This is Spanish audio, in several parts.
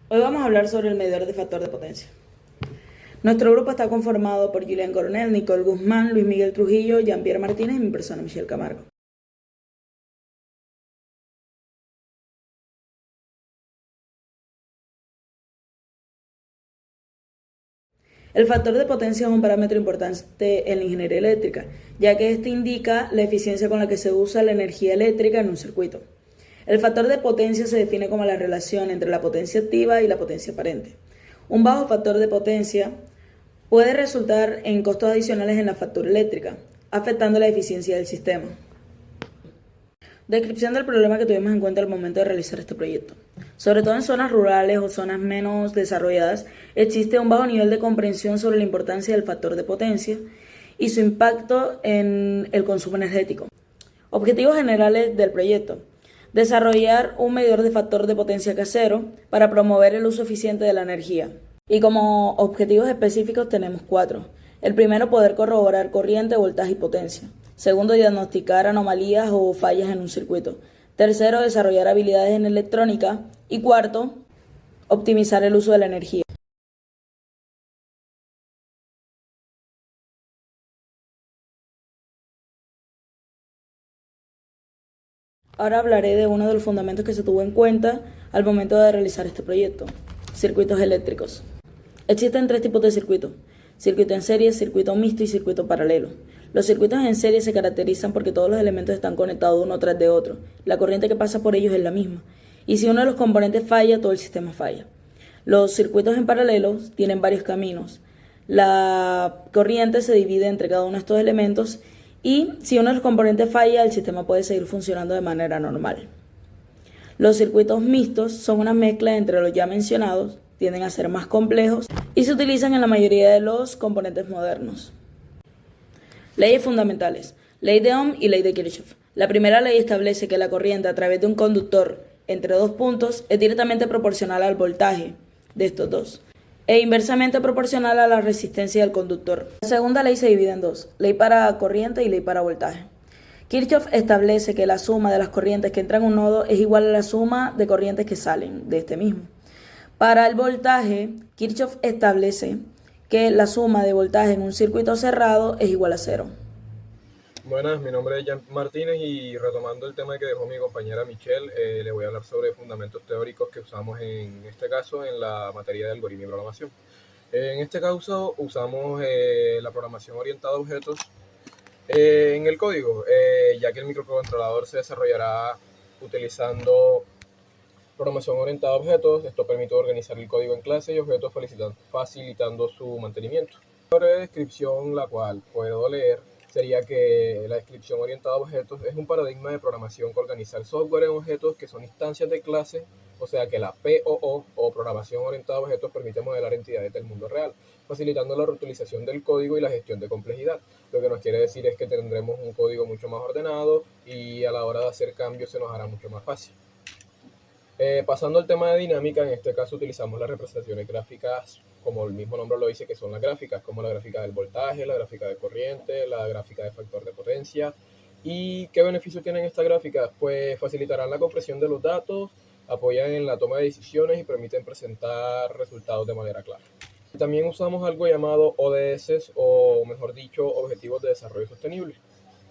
Hoy vamos a hablar sobre el medidor de factor de potencia. Nuestro grupo está conformado por Julián Coronel, Nicole Guzmán, Luis Miguel Trujillo, Jean-Pierre Martínez y mi persona, Michelle Camargo. El factor de potencia es un parámetro importante en la ingeniería eléctrica, ya que este indica la eficiencia con la que se usa la energía eléctrica en un circuito. El factor de potencia se define como la relación entre la potencia activa y la potencia aparente. Un bajo factor de potencia puede resultar en costos adicionales en la factura eléctrica, afectando la eficiencia del sistema. Descripción del problema que tuvimos en cuenta al momento de realizar este proyecto. Sobre todo en zonas rurales o zonas menos desarrolladas, existe un bajo nivel de comprensión sobre la importancia del factor de potencia y su impacto en el consumo energético. Objetivos generales del proyecto. Desarrollar un medidor de factor de potencia casero para promover el uso eficiente de la energía. Y como objetivos específicos tenemos 4. El primero, poder corroborar corriente, voltaje y potencia. Segundo, diagnosticar anomalías o fallas en un circuito. Tercero, desarrollar habilidades en electrónica. Y cuarto, optimizar el uso de la energía. Ahora hablaré de uno de los fundamentos que se tuvo en cuenta al momento de realizar este proyecto: circuitos eléctricos. Existen 3 tipos de circuitos: circuito en serie, circuito mixto y circuito paralelo. Los circuitos en serie se caracterizan porque todos los elementos están conectados uno tras de otro. La corriente que pasa por ellos es la misma. Y si uno de los componentes falla, todo el sistema falla. Los circuitos en paralelo tienen varios caminos. La corriente se divide entre cada uno de estos elementos y si uno de los componentes falla, el sistema puede seguir funcionando de manera normal. Los circuitos mixtos son una mezcla entre los ya mencionados, tienden a ser más complejos y se utilizan en la mayoría de los componentes modernos. Leyes fundamentales. Ley de Ohm y ley de Kirchhoff. La primera ley establece que la corriente a través de un conductor entre dos puntos es directamente proporcional al voltaje de estos dos e inversamente proporcional a la resistencia del conductor. La segunda ley se divide en 2, ley para corriente y ley para voltaje. Kirchhoff establece que la suma de las corrientes que entran en un nodo es igual a la suma de corrientes que salen de este mismo. Para el voltaje, Kirchhoff establece que la suma de voltaje en un circuito cerrado es igual a 0. Buenas, mi nombre es Jan Martínez y retomando el tema que dejó mi compañera Michelle, le voy a hablar sobre fundamentos teóricos que usamos en este caso en la materia de algoritmo y programación. En este caso usamos la programación orientada a objetos en el código, ya que el microcontrolador se desarrollará utilizando programación orientada a objetos. Esto permite organizar el código en clases y objetos facilitando su mantenimiento. Una breve descripción, la cual puedo leer, sería que la descripción orientada a objetos es un paradigma de programación que organiza el software en objetos que son instancias de clase, o sea que la POO o programación orientada a objetos permite modelar entidades del mundo real, facilitando la reutilización del código y la gestión de complejidad. Lo que nos quiere decir es que tendremos un código mucho más ordenado y a la hora de hacer cambios se nos hará mucho más fácil. Pasando al tema de dinámica, en este caso utilizamos las representaciones gráficas, como el mismo nombre lo dice, que son las gráficas, como la gráfica del voltaje, la gráfica de corriente, la gráfica de factor de potencia. ¿Y qué beneficios tienen estas gráficas? Pues facilitarán la compresión de los datos, apoyan en la toma de decisiones y permiten presentar resultados de manera clara. También usamos algo llamado ODS, o mejor dicho, Objetivos de Desarrollo Sostenible,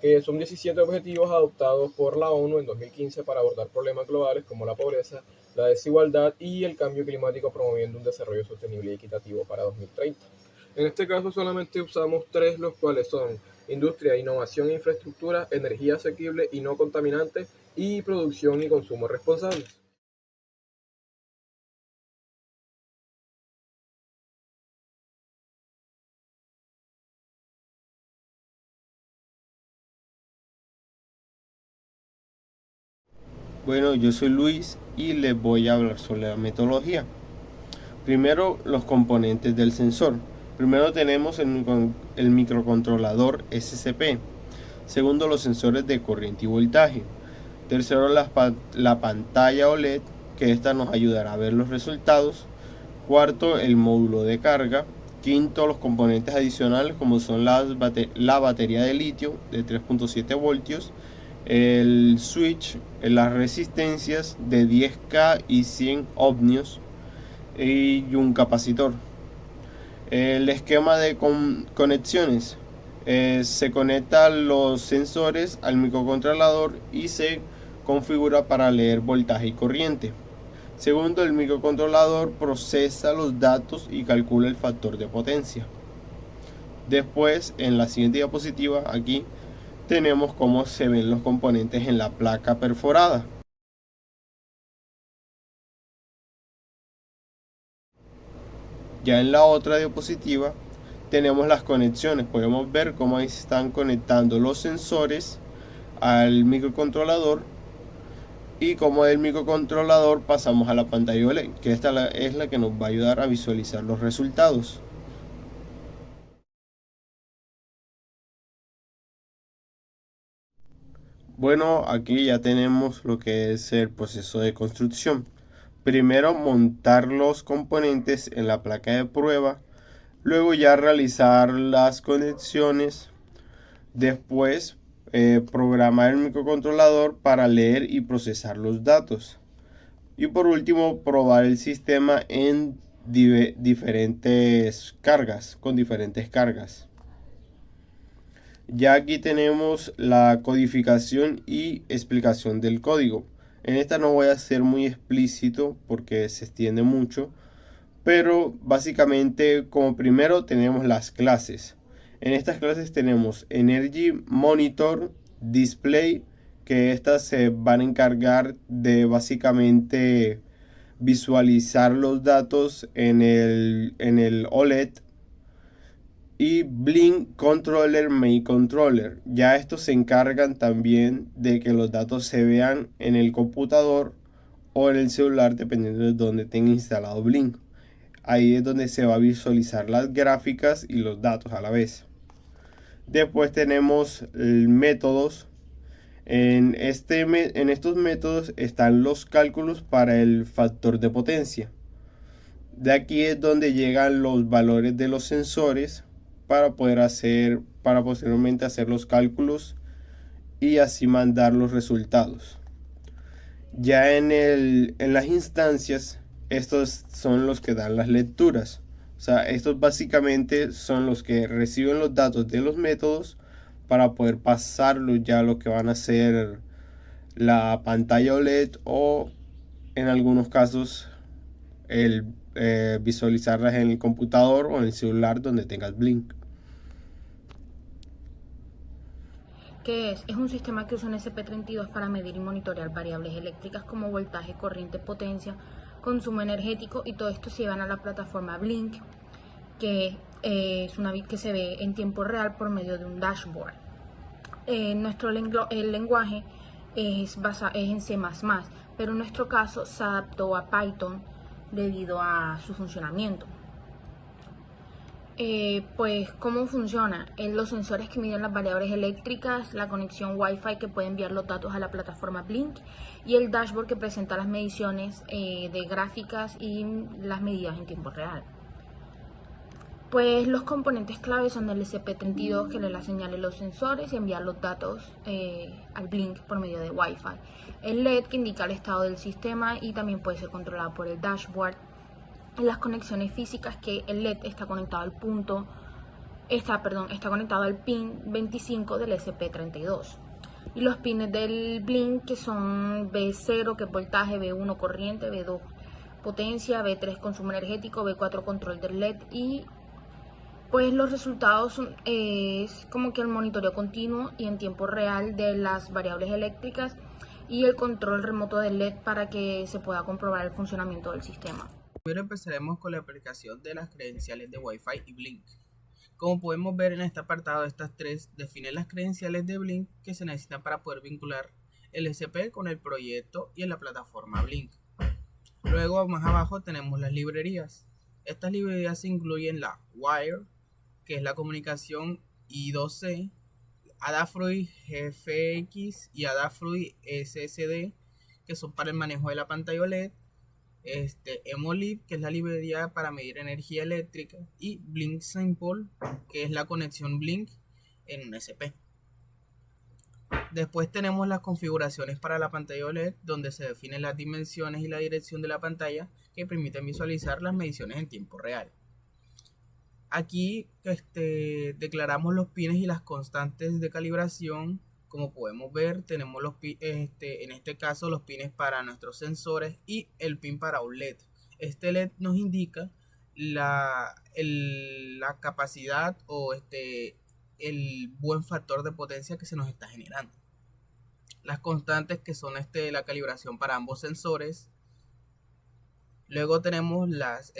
que son 17 objetivos adoptados por la ONU en 2015 para abordar problemas globales como la pobreza, la desigualdad y el cambio climático, promoviendo un desarrollo sostenible y equitativo para 2030. En este caso solamente usamos 3, los cuales son industria, innovación e infraestructura, energía asequible y no contaminante, y producción y consumo responsables. Bueno, yo soy Luis y les voy a hablar sobre la metodología. Primero, los componentes del sensor. Primero tenemos el microcontrolador SCP. Segundo, los sensores de corriente y voltaje. Tercero, la pantalla OLED, que esta nos ayudará a ver los resultados. Cuarto, el módulo de carga. Quinto, los componentes adicionales como son la batería de litio de 3.7 voltios, el switch, las resistencias de 10K y 100 ohmios, y un capacitor. El esquema de conexiones. Se conectan los sensores al microcontrolador y se configura para leer voltaje y corriente. Segundo, el microcontrolador procesa los datos y calcula el factor de potencia. Después, en la siguiente diapositiva, aquí tenemos cómo se ven los componentes en la placa perforada. Ya en la otra diapositiva tenemos las conexiones. Podemos ver cómo ahí se están conectando los sensores al microcontrolador y cómo del microcontrolador pasamos a la pantalla OLED, que esta es la que nos va a ayudar a visualizar los resultados. Bueno, aquí ya tenemos lo que es el proceso de construcción. Primero montar los componentes en la placa de prueba, luego ya realizar las conexiones, después programar el microcontrolador para leer y procesar los datos y por último probar el sistema en diferentes cargas, con diferentes cargas. Ya aquí tenemos la codificación y explicación del código. En esta no voy a ser muy explícito porque se extiende mucho, pero básicamente como primero tenemos las clases. En estas clases tenemos Energy, Monitor, Display, que estas se van a encargar de básicamente visualizar los datos en el OLED, y Blink Controller, Main Controller. Ya estos se encargan también de que los datos se vean en el computador o en el celular dependiendo de donde tenga instalado Blink. Ahí es donde se va a visualizar las gráficas y los datos a la vez. Después tenemos métodos. En estos métodos están los cálculos para el factor de potencia. De aquí es donde llegan los valores de los sensores para posteriormente hacer los cálculos y así mandar los resultados. Ya en las instancias, estos son los que dan las lecturas. O sea, estos básicamente son los que reciben los datos de los métodos para poder pasarlos ya a lo que van a ser la pantalla OLED o en algunos casos el visualizarlas en el computador o en el celular donde tengas Blink. ¿Qué es? Es un sistema que usa un SP32 para medir y monitorear variables eléctricas como voltaje, corriente, potencia, consumo energético, y todo esto se llevan a la plataforma Blink, que es una que se ve en tiempo real por medio de un dashboard. El lenguaje es en C++, pero en nuestro caso se adaptó a Python debido a su funcionamiento. Pues, ¿cómo funciona? Los sensores que miden las variables eléctricas, la conexión Wi-Fi que puede enviar los datos a la plataforma Blink y el dashboard que presenta las mediciones de gráficas y las medidas en tiempo real. Pues los componentes clave son el SP32 que le da señal a los sensores y enviar los datos al Blink por medio de Wi-Fi. El LED que indica el estado del sistema y también puede ser controlado por el dashboard. Las conexiones físicas, que el LED está conectado está conectado al pin 25 del SP32. Y los pines del Blink, que son B0 que es voltaje, B1 corriente, B2 potencia, B3 consumo energético, B4 control del LED. Y pues los resultados es como que el monitoreo continuo y en tiempo real de las variables eléctricas y el control remoto del LED para que se pueda comprobar el funcionamiento del sistema. Primero empezaremos con la aplicación de las credenciales de Wi-Fi y Blink. Como podemos ver en este apartado, estas tres definen las credenciales de Blink que se necesitan para poder vincular el SP con el proyecto y en la plataforma Blink. Luego más abajo tenemos las librerías. Estas librerías incluyen la Wire, que es la comunicación I2C, Adafruit GFX y Adafruit SSD, que son para el manejo de la pantalla OLED. Emolib, que es la librería para medir energía eléctrica, y Blink Simple, que es la conexión Blink en un SP. Después tenemos las configuraciones para la pantalla OLED, donde se definen las dimensiones y la dirección de la pantalla que permiten visualizar las mediciones en tiempo real. Aquí declaramos los pines y las constantes de calibración. Como podemos ver, tenemos en este caso los pines para nuestros sensores y el pin para un LED. Este LED nos indica la capacidad o el buen factor de potencia que se nos está generando. Las constantes que son la calibración para ambos sensores. Luego tenemos las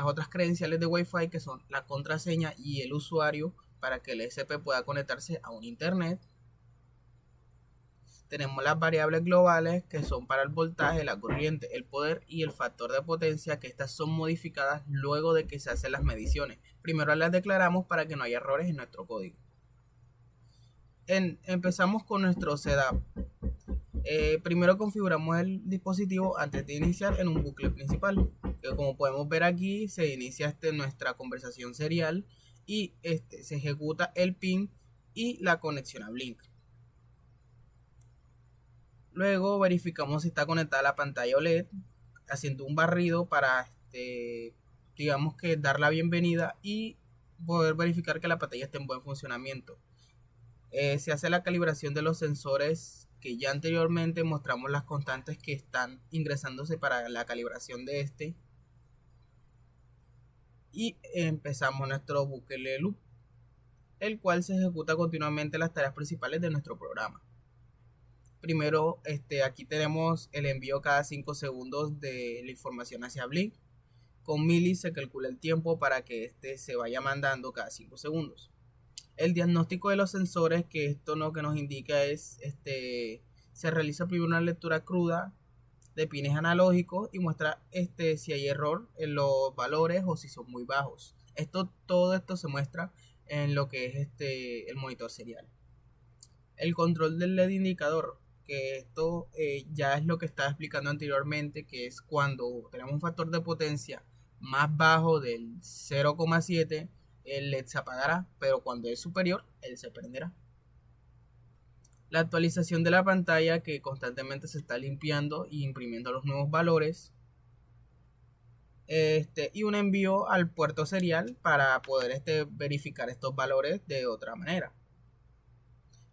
otras credenciales de Wi-Fi, que son la contraseña y el usuario para que el SP pueda conectarse a un internet. Tenemos las variables globales, que son para el voltaje, la corriente, el poder y el factor de potencia, que estas son modificadas luego de que se hacen las mediciones. Primero las declaramos para que no haya errores en nuestro código. Empezamos con nuestro setup. Primero configuramos el dispositivo antes de iniciar en un bucle principal. Como podemos ver aquí, se inicia nuestra conversación serial y se ejecuta el pin y la conexión a Blink. Luego verificamos si está conectada la pantalla OLED, haciendo un barrido para digamos que dar la bienvenida y poder verificar que la pantalla esté en buen funcionamiento. Se hace la calibración de los sensores, que ya anteriormente mostramos las constantes que están ingresándose para la calibración de y empezamos nuestro bucle loop, el cual se ejecuta continuamente las tareas principales de nuestro programa. Primero, aquí tenemos el envío cada 5 segundos de la información hacia Blink. Con Milli se calcula el tiempo para que se vaya mandando cada 5 segundos. El diagnóstico de los sensores, que esto lo que nos indica es, se realiza primero una lectura cruda de pines analógicos y muestra si hay error en los valores o si son muy bajos. Todo esto se muestra en lo que es el monitor serial. El control del LED indicador, que esto ya es lo que estaba explicando anteriormente, que es cuando tenemos un factor de potencia más bajo del 0,7, el LED se apagará, pero cuando es superior, él se prenderá. La actualización de la pantalla, que constantemente se está limpiando y imprimiendo los nuevos valores. Y un envío al puerto serial para poder verificar estos valores de otra manera.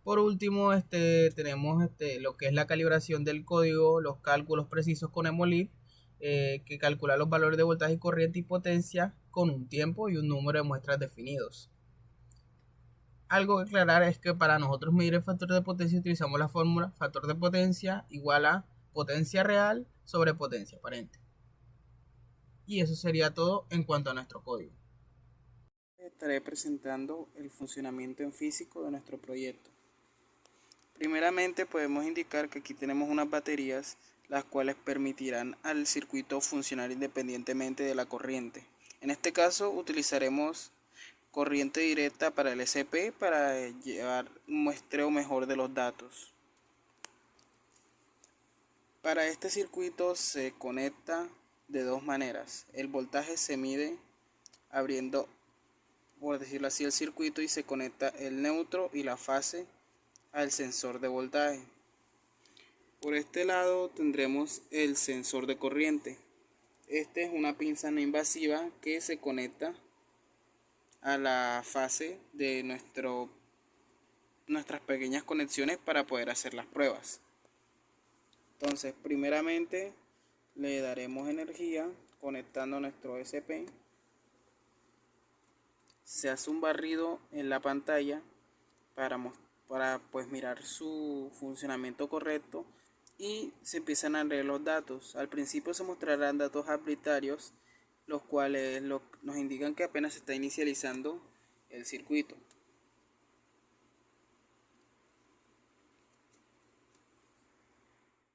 Por último, tenemos lo que es la calibración del código, los cálculos precisos con Emolib, que calcula los valores de voltaje, corriente y potencia con un tiempo y un número de muestras definidos. Algo que aclarar es que para nosotros medir el factor de potencia utilizamos la fórmula factor de potencia igual a potencia real sobre potencia aparente. Y eso sería todo en cuanto a nuestro código. Estaré presentando el funcionamiento en físico de nuestro proyecto. Primeramente podemos indicar que aquí tenemos unas baterías, las cuales permitirán al circuito funcionar independientemente de la corriente. En este caso utilizaremos corriente directa para el SP para llevar un muestreo mejor de los datos. Para este circuito se conecta de dos maneras. El voltaje se mide abriendo, por decirlo así, el circuito, y se conecta el neutro y la fase al sensor de voltaje. Por este lado tendremos el sensor de corriente. Este es una pinza no invasiva que se conecta a la fase de nuestras pequeñas conexiones para poder hacer las pruebas. Entonces, primeramente le daremos energía conectando nuestro SP. Se hace un barrido en la pantalla para pues mirar su funcionamiento correcto y se empiezan a leer los datos. Al principio se mostrarán datos arbitrarios, los cuales nos indican que apenas se está inicializando el circuito.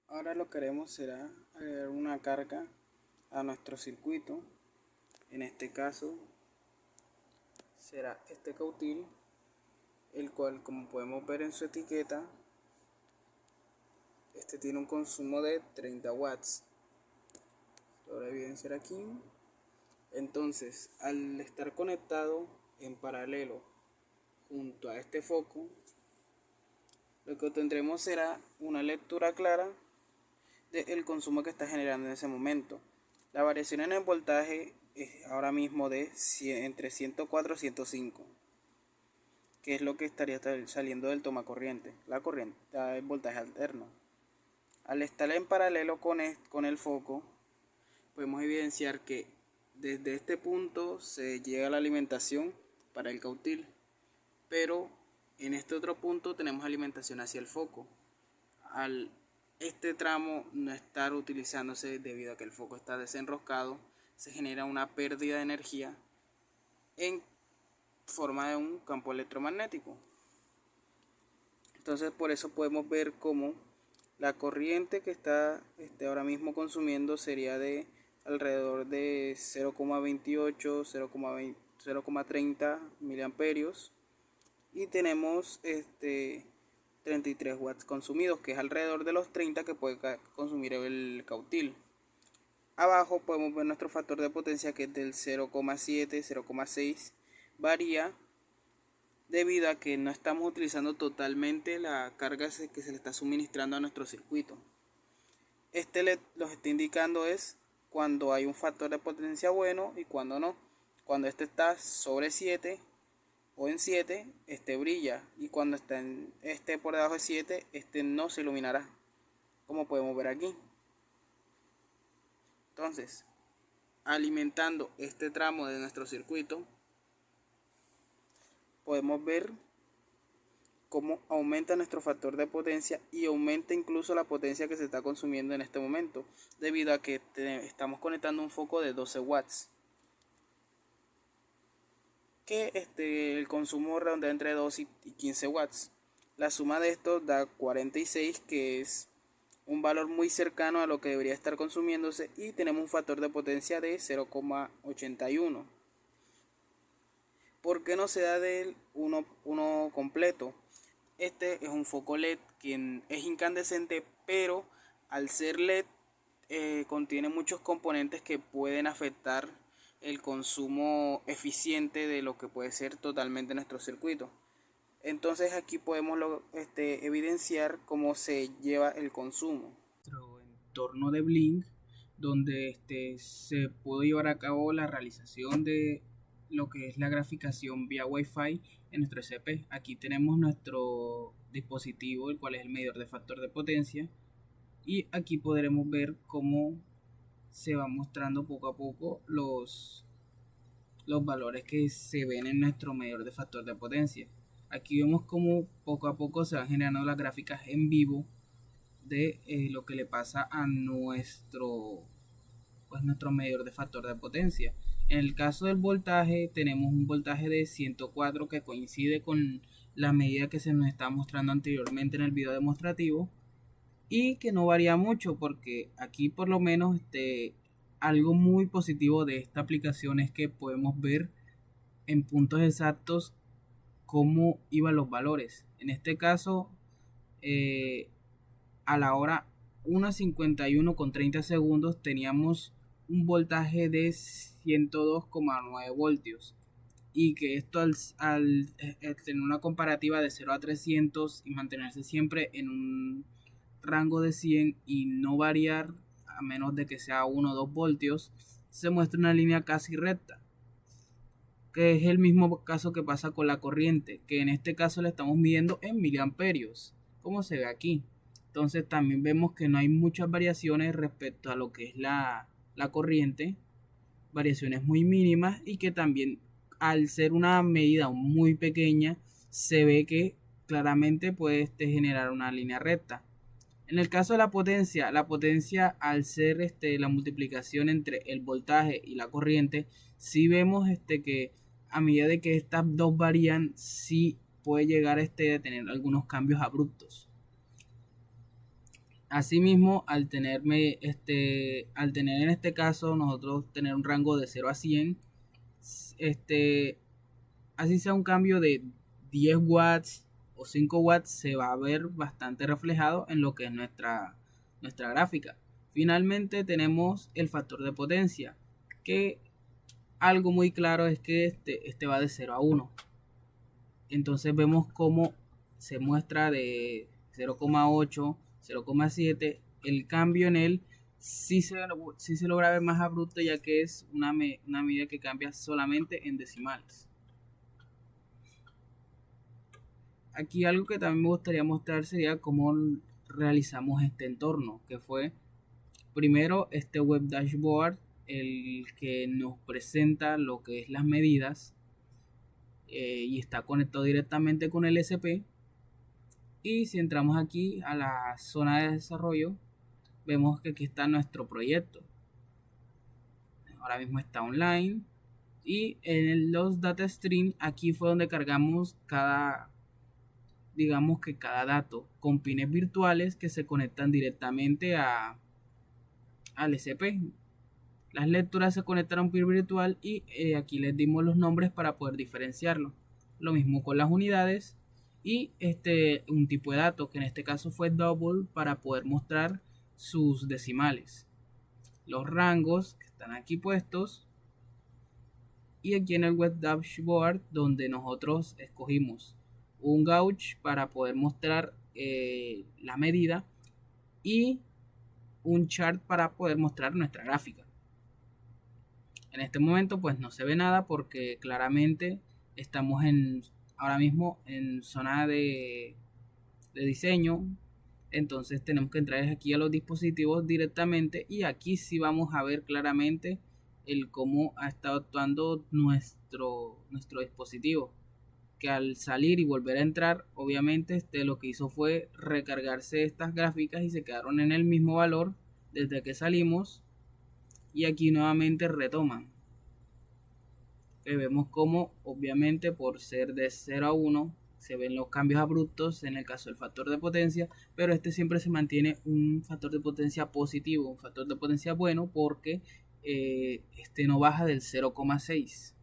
Ahora lo que haremos será agregar una carga a nuestro circuito. En este caso será este cautil, el cual, como podemos ver en su etiqueta, tiene un consumo de 30 watts. Lo voy a evidenciar aquí. Entonces, al estar conectado en paralelo junto a este foco, lo que obtendremos será una lectura clara del consumo que está generando en ese momento. La variación en el voltaje es ahora mismo de entre 104 y 105, que es lo que estaría saliendo del toma corriente, la corriente, el voltaje alterno. Al estar en paralelo con el foco, podemos evidenciar que desde este punto se llega a la alimentación para el cautil, pero en este otro punto tenemos alimentación hacia el foco. Al este tramo no estar utilizándose debido a que el foco está desenroscado, se genera una pérdida de energía en forma de un campo electromagnético. Entonces por eso podemos ver cómo la corriente que está ahora mismo consumiendo sería de alrededor de 0,28, 0,30 miliamperios, y tenemos 33 watts consumidos, que es alrededor de los 30 que puede consumir el cautil. Abajo podemos ver nuestro factor de potencia, que es del 0,7, 0,6, varía debido a que no estamos utilizando totalmente la carga que se le está suministrando a nuestro circuito. Este LED los está indicando es cuando hay un factor de potencia bueno y cuando no. Cuando este está sobre 7 o en 7, este brilla, y cuando esté por debajo de 7, este no se iluminará, como podemos ver aquí. Entonces, alimentando este tramo de nuestro circuito, podemos ver cómo aumenta nuestro factor de potencia y aumenta incluso la potencia que se está consumiendo en este momento, debido a que estamos conectando un foco de 12 watts, que el consumo redondea entre 2 y 15 watts. La suma de estos da 46, que es un valor muy cercano a lo que debería estar consumiéndose, y tenemos un factor de potencia de 0,81. ¿Por qué no se da del 1 completo? Este es un foco LED que es incandescente, pero al ser LED contiene muchos componentes que pueden afectar el consumo eficiente de lo que puede ser totalmente nuestro circuito. Entonces aquí podemos evidenciar cómo se lleva el consumo. Nuestro entorno de Blink, donde se pudo llevar a cabo la realización de lo que es la graficación vía Wi-Fi en nuestro SCP. Aquí tenemos nuestro dispositivo, el cual es el medidor de factor de potencia, y aquí podremos ver cómo se van mostrando poco a poco los valores que se ven en nuestro medidor de factor de potencia. Aquí vemos cómo poco a poco se van generando las gráficas en vivo de lo que le pasa a nuestro medidor de factor de potencia. En el caso del voltaje, tenemos un voltaje de 104 que coincide con la medida que se nos está mostrando anteriormente en el video demostrativo, y que no varía mucho, porque aquí por lo menos algo muy positivo de esta aplicación es que podemos ver en puntos exactos cómo iban los valores. En este caso, a la hora 1:51 con 30 segundos teníamos un voltaje de 102,9 voltios, y que esto al tener una comparativa de 0 a 300 y mantenerse siempre en un rango de 100 y no variar a menos de que sea 1 o 2 voltios, se muestra una línea casi recta, que es el mismo caso que pasa con la corriente, que en este caso le estamos midiendo en miliamperios, como se ve aquí. Entonces también vemos que no hay muchas variaciones respecto a lo que es la corriente, variaciones muy mínimas, y que también al ser una medida muy pequeña se ve que claramente puede generar una línea recta. En el caso de la potencia al ser la multiplicación entre el voltaje y la corriente, sí vemos que a medida de que estas dos varían, sí puede llegar a tener algunos cambios abruptos. Asimismo, al tener en este caso nosotros tener un rango de 0 a 100, así sea un cambio de 10 watts o 5 watts, se va a ver bastante reflejado en lo que es nuestra gráfica. Finalmente tenemos el factor de potencia, que algo muy claro es que este va de 0 a 1. Entonces vemos cómo se muestra de 0,8, 0,7, el cambio en él sí se logra ver más abrupto, ya que es una medida que cambia solamente en decimales. Aquí algo que también me gustaría mostrar sería cómo realizamos este entorno, que fue primero este web dashboard, el que nos presenta lo que es las medidas, y está conectado directamente con el SP. Y si entramos aquí a la zona de desarrollo, vemos que aquí está nuestro proyecto. Ahora mismo está online, y en los data stream aquí fue donde cargamos cada dato con pines virtuales que se conectan directamente al SP. Las lecturas se conectan a un pin virtual, y aquí les dimos los nombres para poder diferenciarlo. Lo mismo con las unidades y un tipo de dato, que en este caso fue double, para poder mostrar sus decimales. Los rangos que están aquí puestos, y aquí en el web dashboard, donde nosotros escogimos un gauge para poder mostrar la medida, y un chart para poder mostrar nuestra gráfica. En este momento pues no se ve nada, porque claramente estamos ahora mismo en zona de diseño. Entonces tenemos que entrar aquí a los dispositivos directamente, y aquí sí vamos a ver claramente el cómo ha estado actuando nuestro dispositivo, que al salir y volver a entrar, obviamente lo que hizo fue recargarse estas gráficas y se quedaron en el mismo valor desde que salimos, y aquí nuevamente retoman. Vemos como obviamente por ser de 0 a 1 se ven los cambios abruptos en el caso del factor de potencia, pero siempre se mantiene un factor de potencia positivo, un factor de potencia bueno, porque no baja del 0,6.